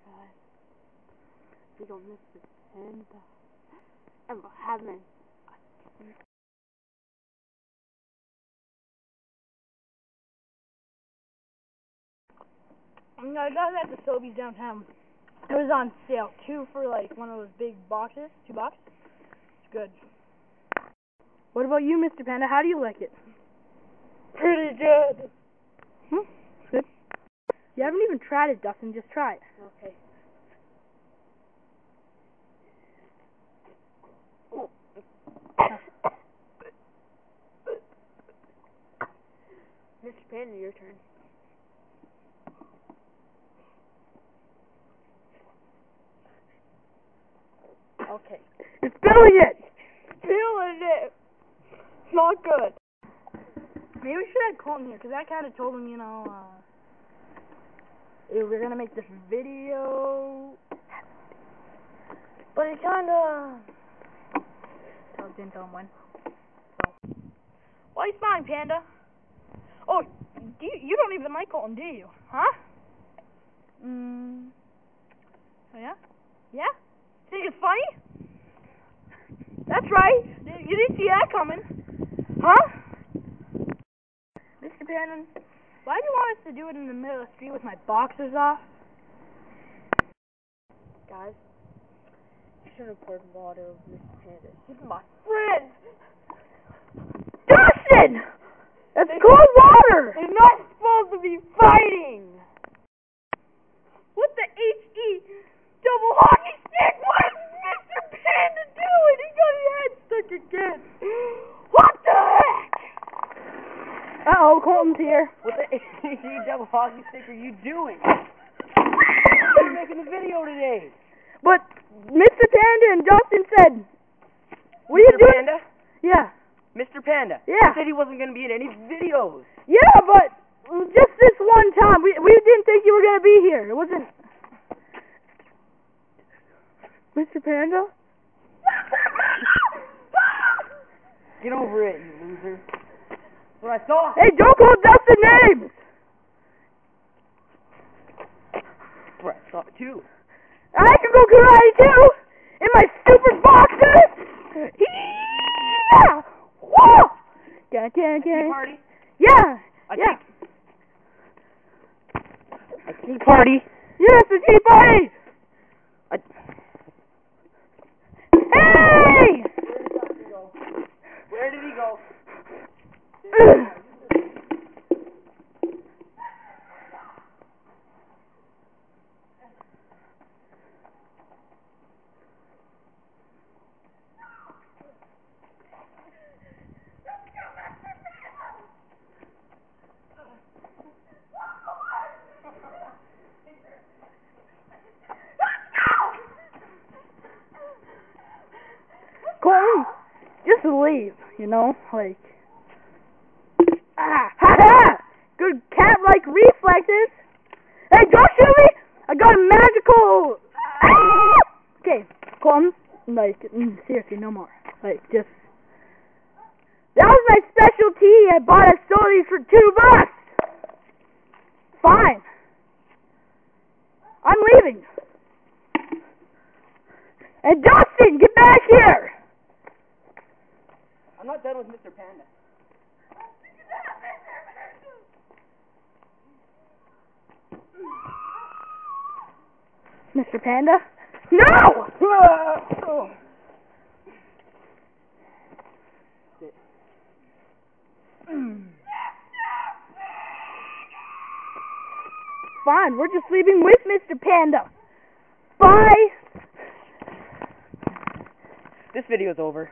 guys. We got Mr. Panda. And we're having I got it at the Sobeys downtown. It was on sale. 2 for like one of those big boxes. $2. It's good. What about you, Mr. Panda? How do you like it? pretty good. It's good. You haven't even tried it, Dustin. Just try it. Okay. Mr. Panda, your turn. Okay. It's spilling it! Feeling it. Not good. Maybe we should have Colton here, because I kind of told him, hey, we're going to make this video. But he kind of didn't tell him when. So. Why are you smiling, Panda? Oh, you don't even like Colton, do you? Huh? Oh, yeah? Yeah? Think it's funny? That's right. You didn't see that coming. Huh? Mr. Panda, why do you want us to do it in the middle of the street with my boxers off? Guys, you shouldn't have poured water over Mr. Panda. He's my friend. Dustin! That's cold water! They're not supposed to be fighting. What the H-E double hockey stick? What is Mr. Panda doing? He got his head stuck again. What the heck? Uh-oh, Colton's here. What the H-E double hockey stick are you doing? We're making a video today. But Mr. Panda and Dustin said, what are you doing? Panda? Yeah. Mr. Panda? Yeah. He said he wasn't going to be in any videos. Yeah, but just this one time. We didn't think you were going to be here. It wasn't... Mr. Panda? Get over it, you loser. That's what I saw. Hey, don't call Dustin names! That's what I saw too. I can go karate too! In my super boxers! Yeah! Whoa! Tea party? Yeah! A tea party? Yes, the tea party! Hey! Where did he go? Colton, just leave, like... Ha ha! Good cat-like reflexes! Hey, don't shoot me! I got a magical... Okay, Colton, seriously, no more. Just... That was my specialty! I bought a soda for $2! Fine! I'm leaving! And Dustin, get back here! I'm not done with Mr. Panda. Mr. Panda? No! Fine, we're just leaving with Mr. Panda. Bye! This video's over.